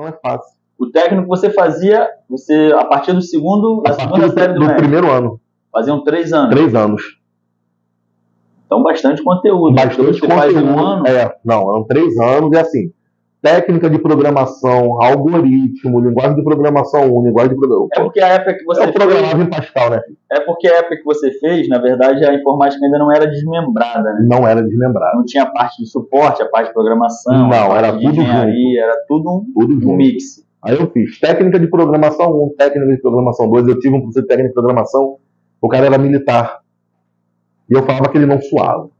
não é fácil. O técnico você fazia, a partir do segundo, da segunda série do médio. Primeiro ano. Faziam 3 anos. 3 anos. Então, bastante conteúdo. Bastante conteúdo. Faz um ano. Não, eram 3 anos e assim, técnica de programação, algoritmo, linguagem de programação 1, linguagem de programação. É porque a época que você programava em Pascal, né? É porque a época que você fez, na verdade, a informática ainda não era desmembrada, né? Não era desmembrada. Não tinha a parte de suporte, a parte de programação, não, era tudo engenharia, era tudo um mix. Aí eu fiz técnica de programação 1, técnica de programação 2, eu tive um curso de técnica de programação, o cara era militar. E eu falava que ele não suava.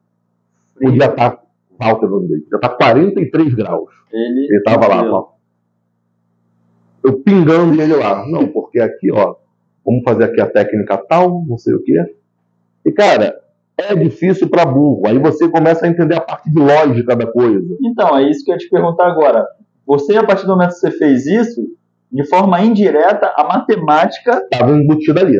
Podia estar, Walter, já está 43 graus. Ele estava lá, ó. Eu pingando ele lá. Não, porque aqui, ó, vamos fazer aqui a técnica tal, não sei o quê. E, cara, é difícil para burro. Aí você começa a entender a parte de lógica da coisa. Então, é isso que eu ia te perguntar agora. Você, a partir do momento que você fez isso, de forma indireta, a matemática estava embutida ali.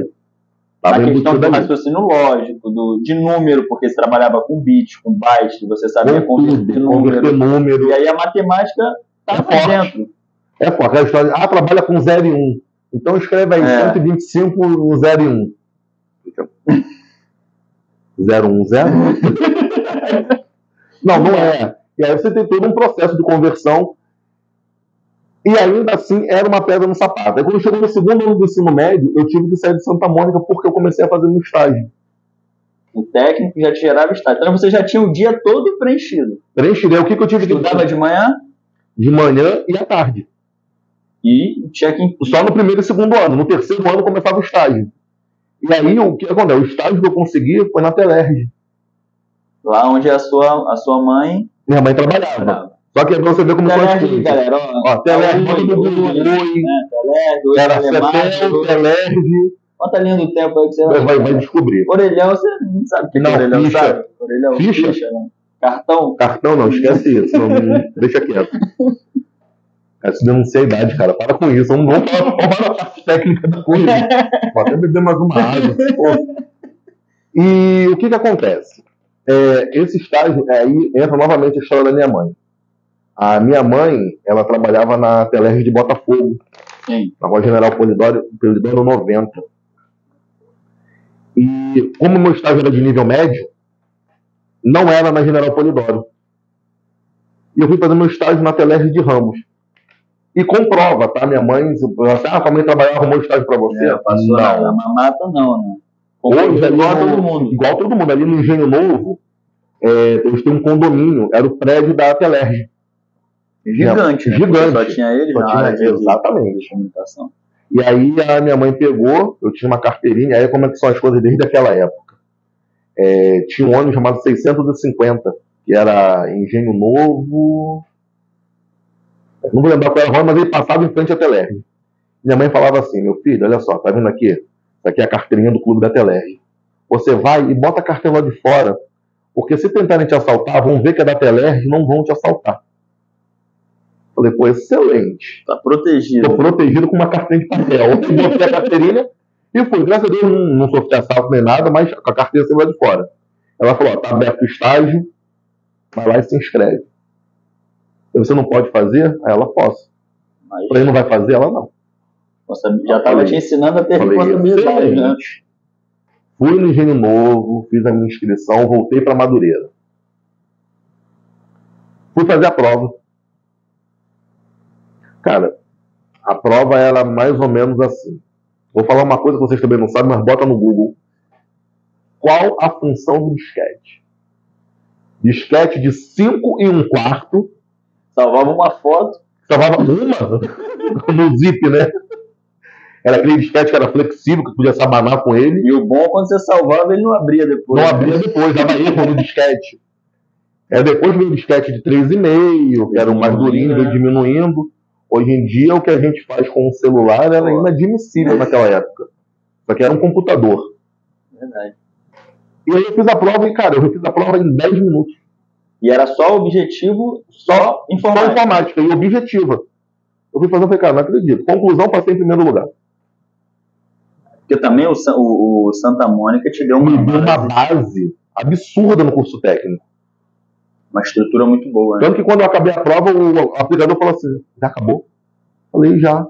A questão do raciocínio lógico, de número, porque você trabalhava com bit, com byte, você sabia converter número. E aí a matemática estava dentro. É forte. A história, trabalha com 0 e 1. Então escreve aí 125 no 0 e 1. 0, 1, 0? Não é. E aí você tem todo um processo de conversão. E ainda assim era uma pedra no sapato. Aí quando chegou no segundo ano do ensino médio, eu tive que sair de Santa Mônica porque eu comecei a fazer meu estágio. O técnico já te gerava estágio. Então você já tinha o dia todo preenchido. Preenchido. É o que eu tive que fazer? Estudava de manhã? De manhã e à tarde. E tinha que... Só no primeiro e segundo ano. No terceiro ano começava o estágio. E aí o que aconteceu? O estágio que eu consegui foi na Telerge. Lá onde a sua mãe... Minha mãe trabalhava. Só que pra você ver como são as coisas. Galera, Telerge, Telerge. Quanto a linha do tempo aí que você vai descobrir. Orelhão, você não sabe o que é orelhão, ficha. Sabe? Orelhão, ficha, não. Cartão? Cartão não, esquece isso. Não, deixa quieto. Essa denuncia a idade, cara. Para com isso. Vamos falar a parte técnica da coisa. Vou até beber mais uma água. E o que acontece? Esse estágio, aí entra novamente a história da minha mãe. A minha mãe, ela trabalhava na Telerge de Botafogo. Sim. Na Rua General Polidoro 90. E como meu estágio era de nível médio, não era na General Polidoro. E eu fui fazer meu estágio na Telerge de Ramos. E comprova, tá? Minha mãe, a mãe trabalhava, arrumou estágio pra você? Passou na mamata, não, né? Hoje, igual todo mundo. Igual todo mundo. Ali no Engenho Novo, eles têm um condomínio, era o prédio da Telerge. Gigante, né? Gigante. Só tinha ele na área exatamente. de comunicação. E aí a minha mãe pegou, eu tinha uma carteirinha, aí como é que são as coisas desde aquela época? Tinha um ônibus chamado 650, que era Engenho Novo... Não vou lembrar qual era o nome, mas ele passava em frente à Telerge. Minha mãe falava assim, meu filho, olha só, tá vendo aqui? Isso aqui é a carteirinha do clube da Telerge. Você vai e bota a carteira lá de fora, porque se tentarem te assaltar, vão ver que é da Telerge e não vão te assaltar. Falei, pô, excelente. Tá protegido. Tô protegido com uma carteirinha de papel. Eu botei a carteirinha e fui. Graças a Deus não sofri assalto nem nada, mas a carteira saiu lá de fora. Ela falou, tá aberto o estágio, vai lá e se inscreve. Você não pode fazer? Aí ela, posso. Mas... Falei, não vai fazer? Ela, não. Já estava te ensinando a ter responsabilidade, né? Fui no Engenho Novo, fiz a minha inscrição, voltei para Madureira. Fui fazer a prova. Cara, a prova era mais ou menos assim. Vou falar uma coisa que vocês também não sabem, mas bota no Google. Qual a função do disquete? Disquete de 5 1/4. Salvava uma foto. Salvava uma? No zip, né? Era aquele disquete que era flexível, que podia se abanar com ele. E o bom, quando você salvava, ele não abria depois. Não abria depois, dava erro no disquete. Depois veio o disquete de 3,5, que era o mais durinho, veio diminuindo. Hoje em dia, o que a gente faz com o celular era inadmissível naquela época. Só que era um computador. Verdade. E aí eu fiz a prova e, cara, eu fiz a prova em 10 minutos. E era só objetivo, só informática. Só informática e objetiva. Eu fui fazer, eu falei, cara, não acredito. Conclusão, passei em primeiro lugar. Porque também o Santa Mônica te deu uma base absurda no curso técnico. Uma estrutura muito boa, né? Tanto que quando eu acabei a prova, o aplicador falou assim, já acabou? Falei, já.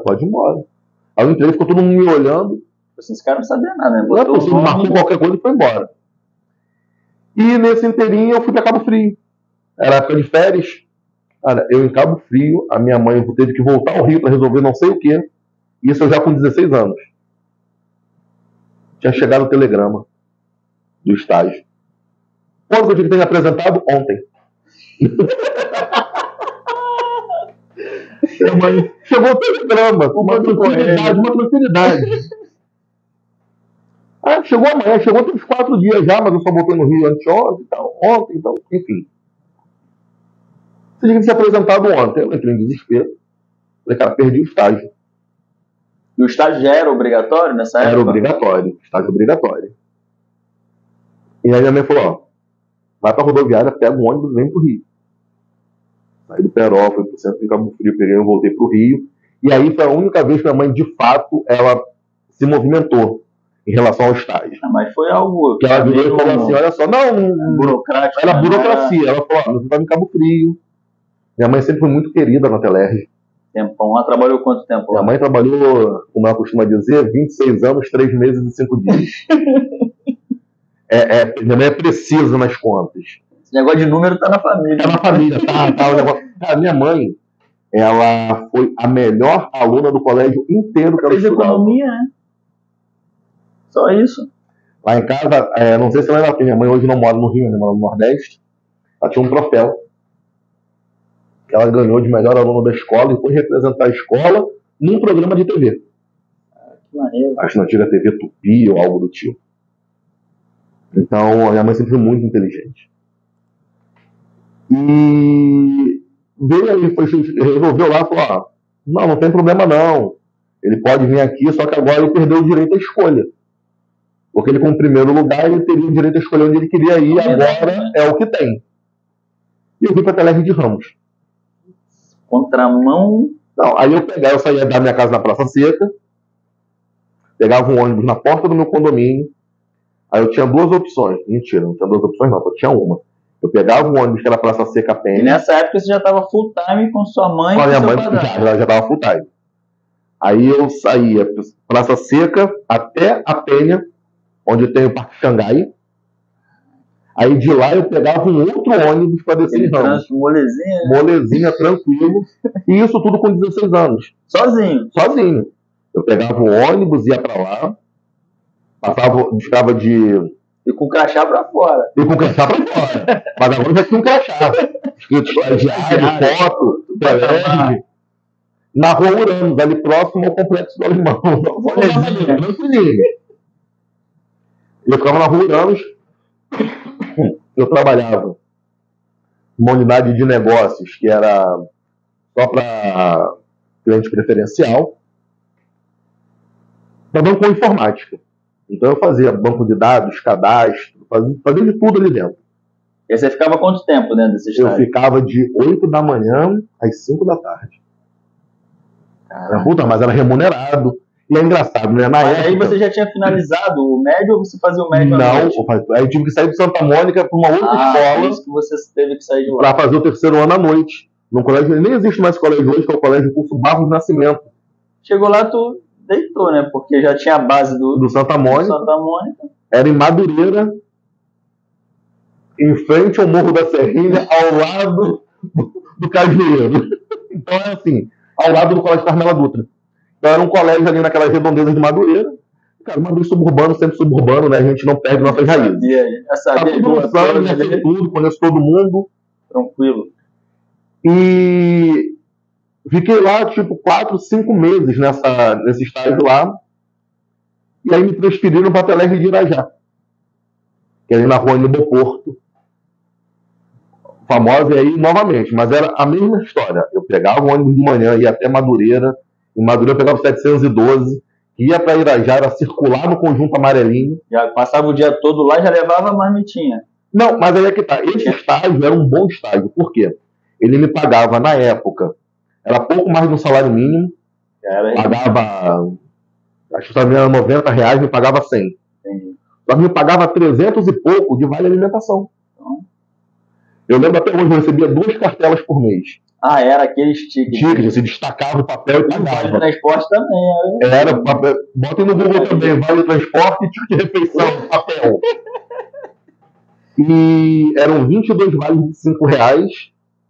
Pode ir embora. Aí eu entrei, ficou todo mundo me olhando. Esse cara não sabia nada, né? Não é possível, marcou qualquer coisa e foi embora. E nesse inteirinho eu fui pra Cabo Frio. Era época de férias. Cara, eu em Cabo Frio, a minha mãe teve que voltar ao Rio pra resolver não sei o quê. Isso eu já com 16 anos. Tinha chegado o telegrama do estágio. Quando eu tinha que ter me apresentado? Ontem. Mãe, chegou o telegrama, uma tranquilidade. Chegou amanhã, chegou tem uns 4 dias já, mas eu só voltei no Rio anteontem e tal, ontem, então, enfim. Você tinha que ser apresentado ontem. Eu entrei em desespero. Falei, cara, perdi o estágio. E o estágio já era obrigatório nessa época? Era obrigatório, estágio obrigatório. E aí minha mãe falou, vai pra rodoviária, pega um ônibus e vem pro Rio. Saí do Peró, fui pro centro de Cabo Frio, peguei e voltei pro Rio. E aí foi a única vez que minha mãe, de fato, ela se movimentou em relação ao estágio. Mas foi algo que ela virou e falou assim, olha só, não, burocrático. Era burocracia. Ela falou, você vai em Cabo Frio. Minha mãe sempre foi muito querida na Telerge. Tempão. Ela trabalhou quanto tempo lá? Minha mãe trabalhou, como ela costuma dizer, 26 anos, 3 meses e 5 dias. Minha mãe é precisa nas contas. Esse negócio de número tá na família. Tá na família, tá. O negócio... Cara, minha mãe, ela foi a melhor aluna do colégio inteiro que ela fez economia, né? Só isso. Lá em casa, não sei se ela ainda tem, minha mãe hoje não mora no Rio, ela mora no Nordeste. Ela tinha um troféu que ela ganhou de melhor aluna da escola e foi representar a escola num programa de TV. Que maneiro. Acho que na antiga TV Tupi ou algo do tipo. Então, a minha mãe sempre foi muito inteligente. E veio aí, resolveu lá e falou, não tem problema não. Ele pode vir aqui, só que agora ele perdeu o direito à escolha. Porque ele, como primeiro lugar, ele teria o direito a escolher onde ele queria ir, agora é o que tem. E eu fui para Telerge de Ramos. Contramão? Não, aí eu saía da minha casa na Praça Seca, pegava um ônibus na porta do meu condomínio, aí eu tinha 2 opções. Mentira, não tinha 2 opções não, só tinha uma. Eu pegava um ônibus que era Praça Seca Penha. E nessa época você já estava full time com sua mãe? Com a minha mãe já estava full time. Aí eu saía Praça Seca até a Penha, onde tem o Parque Xangai. Aí de lá eu pegava um outro ônibus para descer em Ramos. Molezinha, tranquilo. E isso tudo com 16 anos. Sozinho. Eu pegava o ônibus, ia para lá, ficava de... E com o crachá pra fora. Mas agora já tinha um crachá. Escrito estagiário, foto, Telerge. Na Rua Uranos, ali próximo ao Complexo do Alemão. Eu ficava na Rua Uranos. Eu trabalhava numa unidade de negócios que era só para cliente preferencial, trabalhando com informática. Então eu fazia banco de dados, cadastro, fazia de tudo ali dentro. E você ficava quanto tempo dentro desse estágio? Eu ficava de 8 da manhã às 5 da tarde. Puta, mas era remunerado. E é engraçado, né? Aí você já tinha finalizado o médio ou você fazia o médio? Não, aí eu tive que sair de Santa Mônica para uma outra escola. Isso que você teve que sair de lá. Para fazer o 3º ano à noite. Num colégio, nem existe mais colégio hoje, que é o colégio Curso Barros Nascimento. Chegou lá, tu deitou, né? Porque já tinha a base do Santa Mônica. Era em Madureira, em frente ao Morro da Serrinha, ao lado do Cajueiro. Então é assim, ao lado do Colégio Carmela Dutra. Então era um colégio ali naquelas redondezas de Madureira. Cara, Madureira suburbano, sempre suburbano, né? A gente não perde nossas raízes. Tudo, conheço todo mundo. Tranquilo. E fiquei lá, 4, 5 meses nesse estágio lá. E aí me transferiram para a Telerge de Irajá, que é ali na rua do Porto. Famosa aí novamente, mas era a mesma história. Eu pegava o ônibus de manhã, ia até Madureira. Em Madureira eu pegava o 712, ia para Irajá, era circular no Conjunto Amarelinho. Já passava o dia todo lá e já levava a marmitinha. Não, mas aí é que tá. Esse estágio era um bom estágio. Por quê? Ele me pagava, na época, era pouco mais de um salário mínimo. Pagava, acho que era R$90, me pagava 100. Só que me pagava 300 e pouco de vale alimentação. Eu lembro até hoje, eu recebia 2 cartelas por mês. Ah, era aqueles tickets. Tickets, você destacava o papel e pagava. Vale transporte também. Era papel. Botem no Google também, vale transporte e ticket de refeição, papel. E eram 22 vales de R$5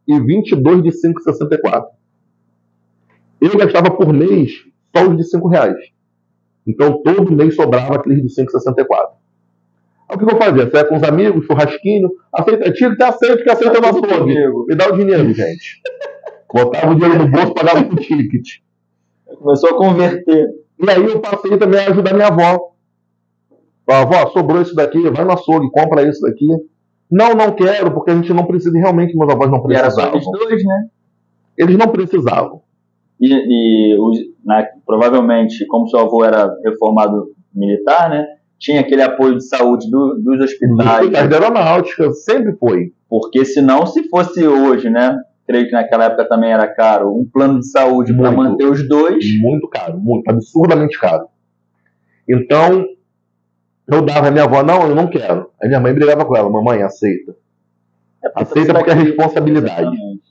e 22 de R$5,64. Eu gastava por mês só os de R$5. Então todo mês sobrava aqueles de R$5,64. Aí o que eu fazia? Saia com os amigos, churrasquinho, aceita, tira, que aceita o nosso amigo. Me dá o dinheiro, gente. Botava o dinheiro no bolso, pagava com o ticket. Começou a converter. E aí eu passei também a ajudar minha avó. Falei, avó, sobrou isso daqui, vai no açougue, compra isso daqui. Não quero, porque a gente não precisa, e realmente meus avós não precisavam. E era só eles dois, né? Eles não precisavam. Provavelmente, como seu avô era reformado militar, né? Tinha aquele apoio de saúde dos hospitais. Da aeronáutica, sempre foi. Porque senão, se fosse hoje, né? Creio que naquela época também era caro, um plano de saúde para manter os dois. Muito caro, muito, absurdamente caro. Então, eu dava a minha avó, não, eu não quero. Aí minha mãe brigava com ela, mamãe, aceita. Aceita porque é responsabilidade. Exatamente.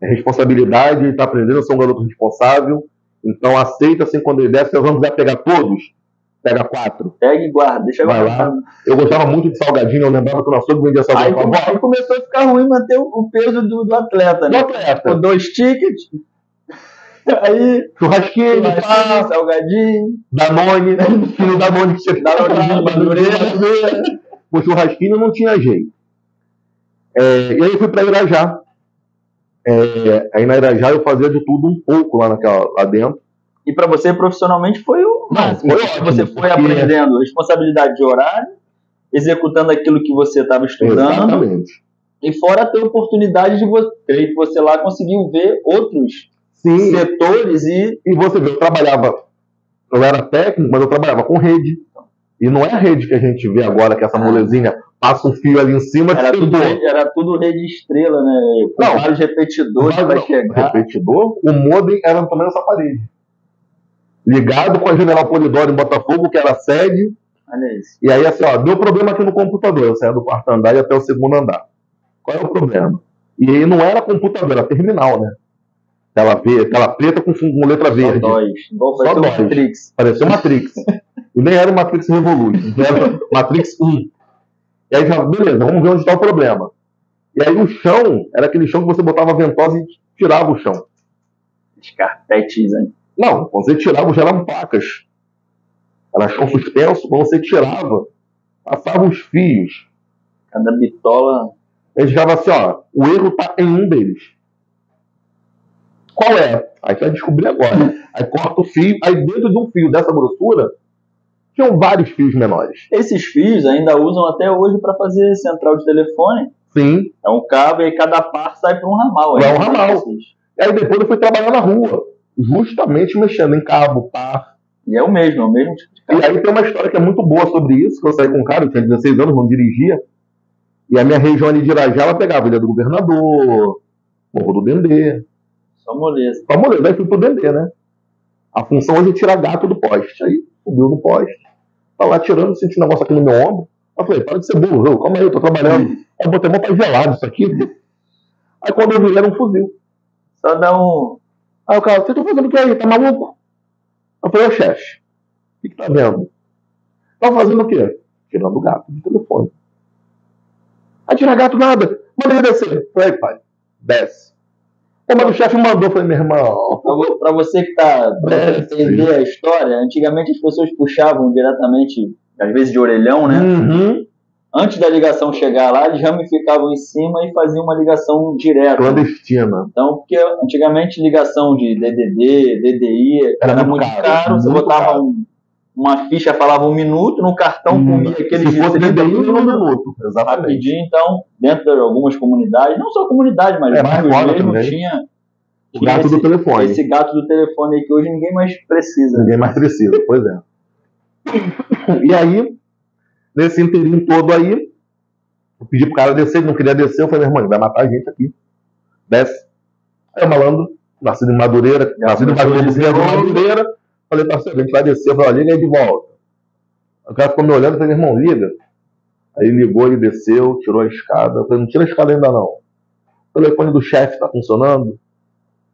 É responsabilidade, está aprendendo a ser um garoto responsável. Então aceita, assim, quando ele der, se eu quiser pegar todos, pega 4. Pega e guarda, deixa vai lá. Eu gostava muito de salgadinho, eu lembrava que o nosso vendia salgadinho. Aí começou a ficar ruim manter o peso do atleta, né? Do atleta. Com 2 tickets. Aí, churrasquinho, salgadinho. Danone, filho Danone que tinha que dar Madureira. O churrasquinho não tinha jeito. E aí eu fui para Irajá. Aí na Irajá eu fazia de tudo um pouco lá dentro. E para você profissionalmente foi o máximo. Você foi aprendendo responsabilidade de horário, executando aquilo que você estava estudando. Exatamente. E fora ter oportunidade de você, creio que você lá conseguiu ver outros setores e você vê, eu era técnico, mas eu trabalhava com rede. E não é a rede que a gente vê agora, que essa molezinha passa um fio ali em cima. Era tudo rede estrela, né? Com vários repetidores para chegar. Repetidor, o modem era também nessa parede. Ligado com a General Polidoro em Botafogo, que era a sede. Olha isso. E aí, assim, deu problema aqui no computador. Eu saía do quarto andar e até o segundo andar. Qual é o problema? E aí não era computador, era terminal, né? Aquela preta com letra verde. Só dois. Matrix. Pareceu Matrix. E nem era o Matrix Revolution, era Matrix 1. E aí já, beleza, vamos ver onde está o problema. E aí o chão, era aquele chão que você botava a ventosa e tirava o chão. Os carpetes, hein? Não, quando você tirava, já eram placas. Era chão suspenso, quando você tirava, passava os fios. Cada bitola. Ele ficava assim, o erro está em um deles. Qual é? Aí você vai descobrir agora. Aí corta o fio, aí dentro de um fio dessa grossura, tinham vários fios menores. Esses fios ainda usam até hoje para fazer central de telefone. Sim. É um cabo e cada par sai para um ramal. É um ramal. E aí depois eu fui trabalhar na rua, justamente mexendo em cabo, par. E é o mesmo tipo de cabo. E aí tem uma história que é muito boa sobre isso, que eu saí com um cara, eu tinha 16 anos, não dirigia. E a minha região ali de Irajá, ela pegava Ilha do Governador, Morro do Dendê. Só moleza. Aí fui pro Dendê, né? A função hoje é tirar gato do poste. Aí subiu no poste, tá lá tirando, senti um negócio aqui no meu ombro. Eu falei, para de ser burro, calma aí, eu tô trabalhando. Aí eu botei mó pra gelado isso aqui. Aí quando eu vi, era um fuzil. Só dá um... Aí o cara, você tá fazendo o que aí? Tá maluco? Eu falei, ô chefe, o que tá vendo? Tá fazendo o quê? Tirando o gato do telefone. Aí tirar gato nada. Manda ele descer. Eu falei, pai, desce. Mas o chefe mandou, eu falei, meu irmão. Pra você que tá pra entender a história, antigamente as pessoas puxavam diretamente, às vezes de orelhão, né? Uhum. Antes da ligação chegar lá, eles ramificavam em cima e faziam uma ligação direta. Clandestina. Então, porque antigamente ligação de DDD, DDI era muito caro. Você botava uma ficha, falava 1 minuto, no cartão comia aqueles de 30 minutos. Exatamente. Rapidinho, então, dentro de algumas comunidades, não só comunidade, mas bairros mesmo, tinha o gato do telefone. Esse gato do telefone aí que hoje ninguém mais precisa. Ninguém mais precisa, pois é. E aí, nesse inteirinho todo aí, eu pedi pro cara descer, ele não queria descer, eu falei, irmão, vai matar a gente aqui. Desce. Aí o malandro, nascido em Madureira, falei, parceiro, a gente vai descer, eu falei, liga aí de volta. O cara ficou me olhando e falei, irmão, liga. Aí ele ligou, ele desceu, tirou a escada. Eu falei, não tira a escada ainda não. o telefone do chefe tá funcionando?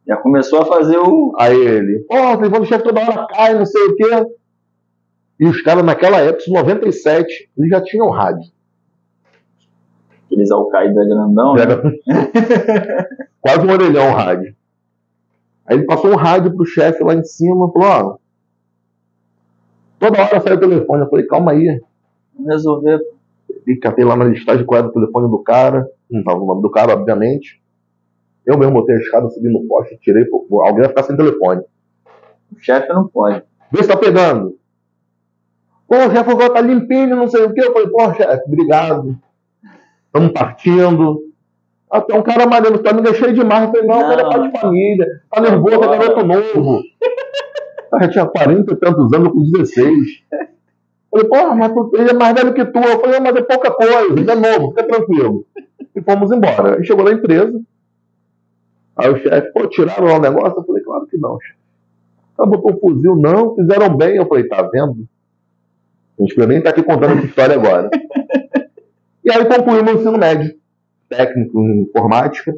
Já começou a fazer o... Aí ele, o telefone do chefe toda hora cai, não sei o quê. E os caras naquela época, em 97, eles já tinham rádio. Aqueles Al-Qaeda grandão, né? Quase um orelhão rádio. Aí ele passou um rádio pro chefe lá em cima, falou, toda hora sai o telefone. Eu falei, calma aí. Vamos resolver. E catei lá na listagem qual era o telefone do cara. Não tava o nome do cara, obviamente. Eu mesmo botei a escada, subi no poste, tirei. Alguém vai ficar sem telefone. O chefe não pode. Vê se tá pegando. Pô, o chefe agora tá limpinho, não sei o quê. Eu falei, pô, chefe, obrigado. Estamos partindo. Até um cara maneiro, tá me deixando demais. Eu falei, não, o cara é pai de família. Tá nervoso, é garoto novo. Eu já tinha 40 e tantos anos, com 16. Eu falei, porra, mas ele é mais velho que tu. Eu falei, mas é pouca coisa, ele é novo, fica tranquilo. E fomos embora. Aí chegou na empresa. Aí o chefe, pô, tiraram lá o negócio? Eu falei, claro que não, chefe. Ela botou um fuzil, não, fizeram bem. Eu falei, tá vendo? A gente nem tá aqui contando essa história agora. E aí concluímos o ensino médio, técnico em informática.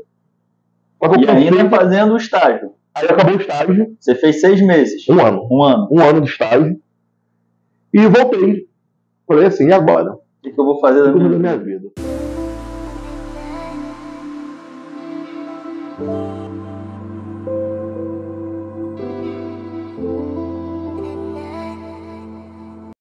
E ainda fazendo o estágio. Aí acabou o estágio. Você fez 6 meses? Um ano. Um ano de estágio. E voltei. Falei assim, e agora? O que eu vou fazer da minha vida?